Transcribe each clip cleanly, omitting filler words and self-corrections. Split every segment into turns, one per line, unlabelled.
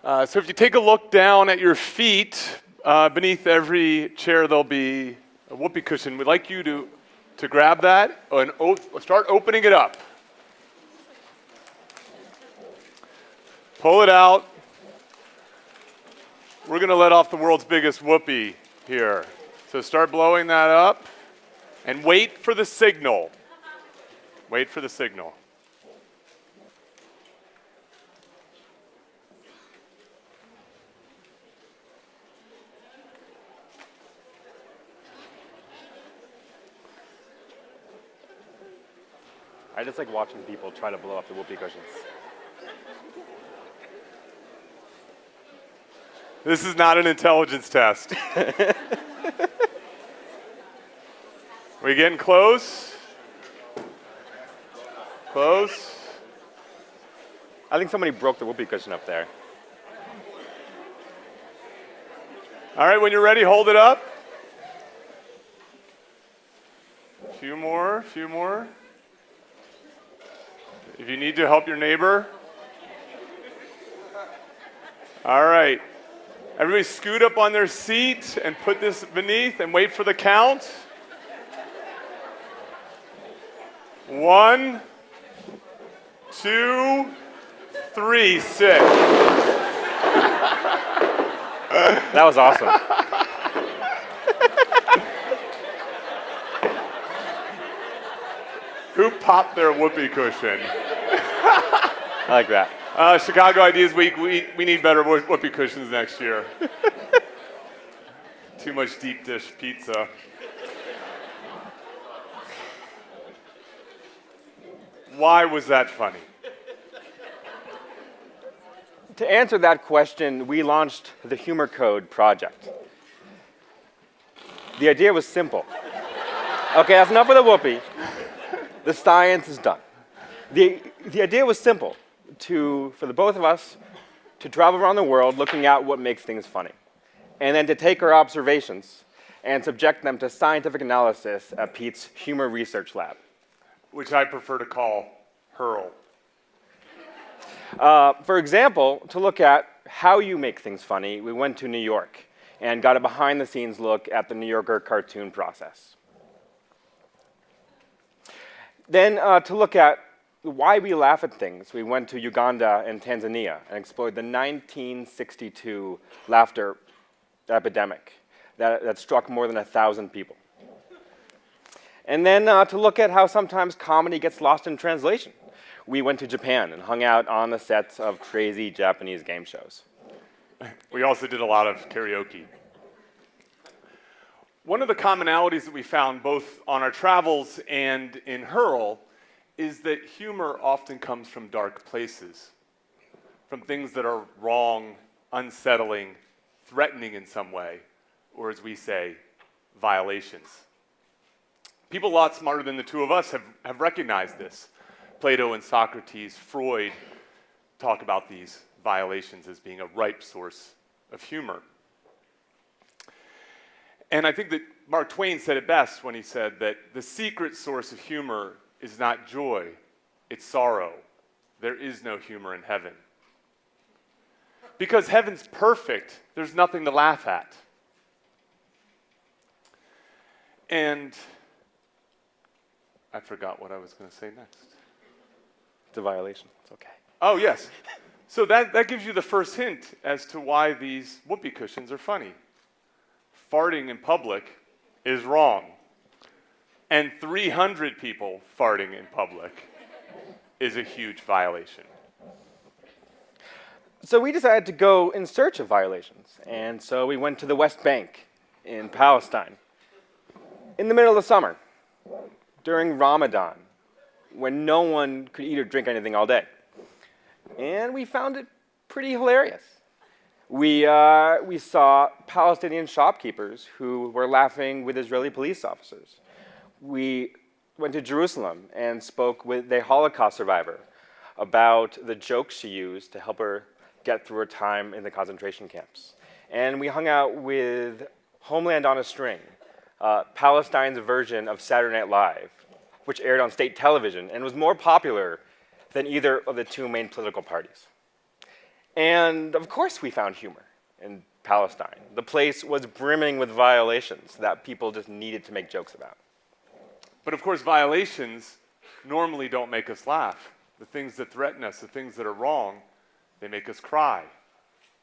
So if you take a look down at your feet, beneath every chair there'll be a whoopee cushion. We'd like you to grab that and start opening it up. Pull it out. We're going to let off the world's biggest whoopee here. So start blowing that up and wait for the signal. Wait for the signal.
I just like watching people try to blow up the whoopee cushions.
This is not an intelligence test. We getting close? Close?
I think somebody broke the whoopee cushion up there.
All right, when you're ready, hold it up. A few more, few more. If you need to help your neighbor. All right. Everybody scoot up on their seat and put this beneath and wait for the count. 1, 2, 3, 6.
That was awesome.
Who popped their whoopee cushion?
I like that.
Chicago Ideas Week, we need better whoopee cushions next year. Too much deep dish pizza. Why was that funny?
To answer that question, we launched the Humor Code project. The idea was simple. Okay, that's enough of the whoopee. The science is done. The idea was simple. For the both of us to travel around the world looking at what makes things funny, and then to take our observations and subject them to scientific analysis at Pete's Humor Research Lab.
Which I prefer to call Hurl.
For example, to look at how you make things funny, we went to New York and got a behind-the-scenes look at the New Yorker cartoon process. Then to look at why we laugh at things, we went to Uganda and Tanzania and explored the 1962 laughter epidemic that struck more than 1,000 people. And then to look at how sometimes comedy gets lost in translation, we went to Japan and hung out on the sets of crazy Japanese game shows.
We also did a lot of karaoke. One of the commonalities that we found both on our travels and in Hurl is that humor often comes from dark places, from things that are wrong, unsettling, threatening in some way, or as we say, violations. People a lot smarter than the two of us have recognized this. Plato and Socrates, Freud talk about these violations as being a ripe source of humor. And I think that Mark Twain said it best when he said that the secret source of humor is not joy, it's sorrow. There is no humor in heaven. Because heaven's perfect, there's nothing to laugh at. And I forgot what I was going to say next.
It's a violation. It's okay.
Oh, yes. So that gives you the first hint as to why these whoopee cushions are funny. Farting in public is wrong. And 300 people farting in public is a huge violation.
So we decided to go in search of violations. And so we went to the West Bank in Palestine in the middle of the summer, during Ramadan, when no one could eat or drink anything all day. And we found it pretty hilarious. We saw Palestinian shopkeepers who were laughing with Israeli police officers. We went to Jerusalem and spoke with a Holocaust survivor about the jokes she used to help her get through her time in the concentration camps. And we hung out with Homeland on a String, Palestine's version of Saturday Night Live, which aired on state television and was more popular than either of the two main political parties. And of course we found humor in Palestine. The place was brimming with violations that people just needed to make jokes about.
But of course, violations normally don't make us laugh. The things that threaten us, the things that are wrong, they make us cry.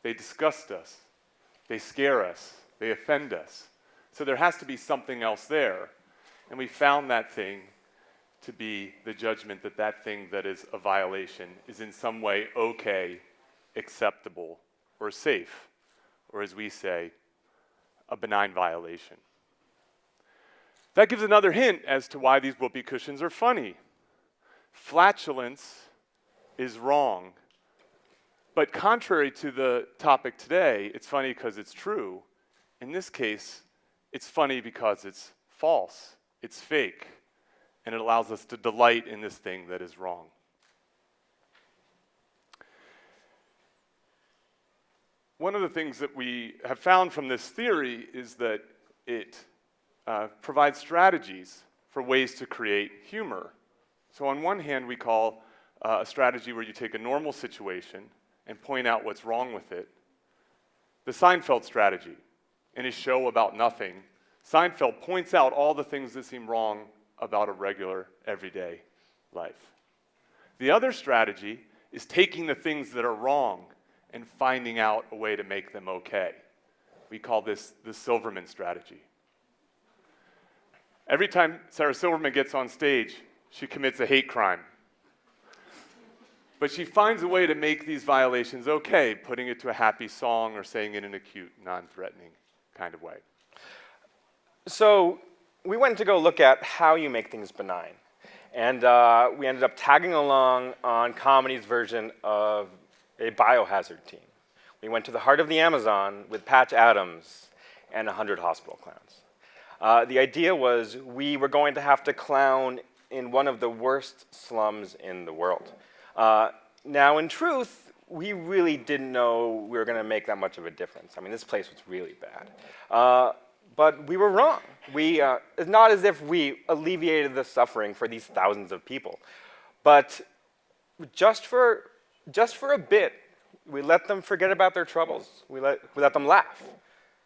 They disgust us. They scare us. They offend us. So there has to be something else there. And we found that thing to be the judgment that that thing that is a violation is in some way okay, acceptable, or safe, or as we say, a benign violation. That gives another hint as to why these whoopee cushions are funny. Flatulence is wrong. But contrary to the topic today, it's funny because it's true. In this case, it's funny because it's false, it's fake, and it allows us to delight in this thing that is wrong. One of the things that we have found from this theory is that it provides strategies for ways to create humor. So on one hand, we call a strategy where you take a normal situation and point out what's wrong with it. The Seinfeld Strategy. In his show about nothing, Seinfeld points out all the things that seem wrong about a regular, everyday life. The other strategy is taking the things that are wrong and finding out a way to make them okay. We call this the Silverman Strategy. Every time Sarah Silverman gets on stage, she commits a hate crime. But she finds a way to make these violations okay, putting it to a happy song or saying it in a cute, non-threatening kind of way.
So we went to go look at how you make things benign. And we ended up tagging along on comedy's version of a biohazard team. We went to the heart of the Amazon with Patch Adams and 100 hospital clowns. The idea was we were going to have to clown in one of the worst slums in the world. Now, in truth, we really didn't know we were going to make that much of a difference. I mean, this place was really bad. But we were wrong. It's not as if we alleviated the suffering for these thousands of people. But just for a bit, we let them forget about their troubles. We let them laugh.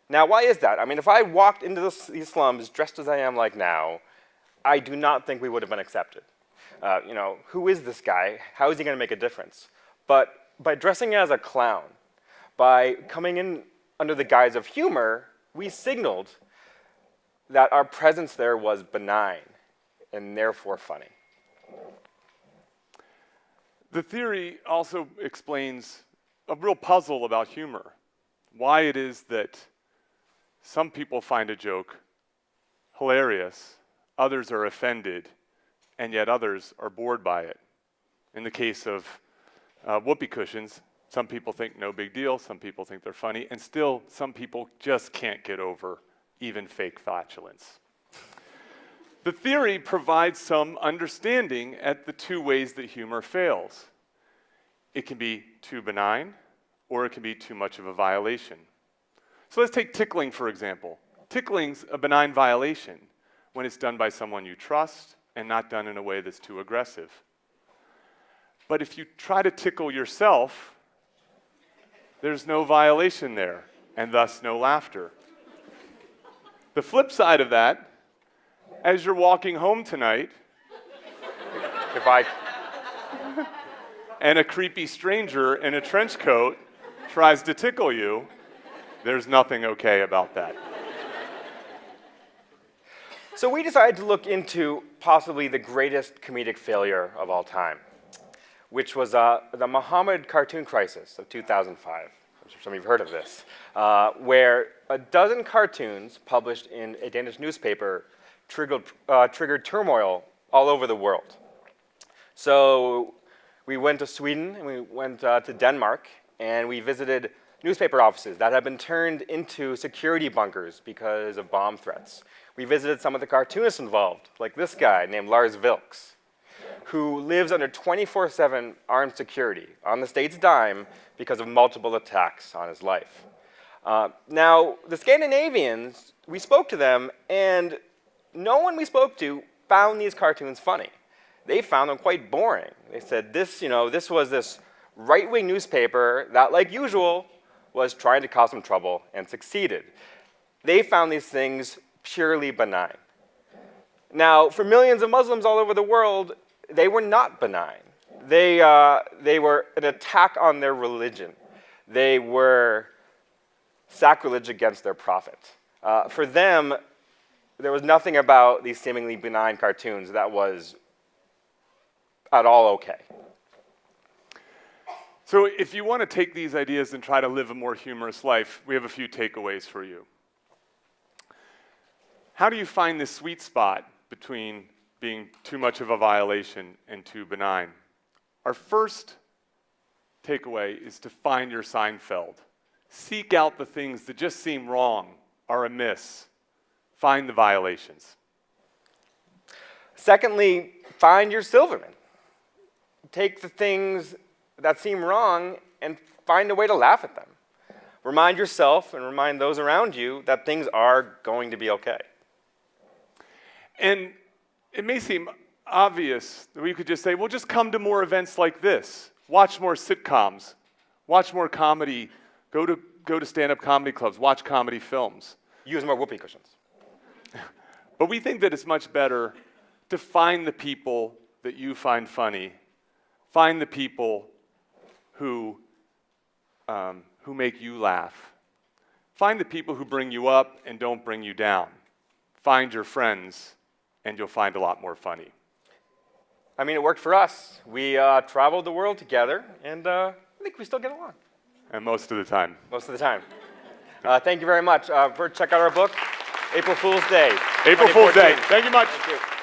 Now, why is that? I mean, if I walked into these slums dressed as I am like now, I do not think we would have been accepted. Who is this guy? How is he going to make a difference? But by dressing as a clown, by coming in under the guise of humor, we signaled that our presence there was benign and therefore funny.
The theory also explains a real puzzle about humor. Why it is that some people find a joke hilarious, others are offended, and yet others are bored by it. In the case of whoopee cushions, some people think no big deal, some people think they're funny, and still some people just can't get over even fake flatulence. The theory provides some understanding at the two ways that humor fails. It can be too benign, or it can be too much of a violation. So let's take tickling, for example. Tickling's a benign violation when it's done by someone you trust and not done in a way that's too aggressive. But if you try to tickle yourself, there's no violation there, and thus no laughter. The flip side of that, as you're walking home tonight, and a creepy stranger in a trench coat tries to tickle you, there's nothing okay about that.
So we decided to look into possibly the greatest comedic failure of all time, which was the Muhammad cartoon crisis of 2005. I'm sure some of you have heard of this, where a dozen cartoons published in a Danish newspaper triggered turmoil all over the world. So we went to Sweden, and we went to Denmark, and we visited newspaper offices that had been turned into security bunkers because of bomb threats. We visited some of the cartoonists involved, like this guy named Lars Vilks, who lives under 24/7 armed security on the state's dime because of multiple attacks on his life. Now, the Scandinavians, we spoke to them, and no one we spoke to found these cartoons funny. They found them quite boring. They said this was this right-wing newspaper that, like usual, was trying to cause some trouble and succeeded. They found these things purely benign. Now, for millions of Muslims all over the world, they were not benign. They were an attack on their religion. They were sacrilege against their prophet. For them, there was nothing about these seemingly benign cartoons that was at all okay.
So if you want to take these ideas and try to live a more humorous life, we have a few takeaways for you. How do you find this sweet spot between being too much of a violation and too benign? Our first takeaway is to find your Seinfeld. Seek out the things that just seem wrong, are amiss. Find the violations.
Secondly, find your Silverman. Take the things that seem wrong and find a way to laugh at them. Remind yourself and remind those around you that things are going to be okay.
And it may seem obvious that we could just say, well, just come to more events like this. Watch more sitcoms. Watch more comedy. Go to stand-up comedy clubs. Watch comedy films.
Use more whoopee cushions.
But we think that it's much better to find the people that you find funny. Find the people who make you laugh. Find the people who bring you up and don't bring you down. Find your friends, and you'll find a lot more funny.
I mean, it worked for us. We traveled the world together, and I think we still get along.
And most of the time.
Most of the time. Thank you very much. Check out our book, April Fool's Day.
April Fool's Day.
2014.
Thank you much.
Thank you.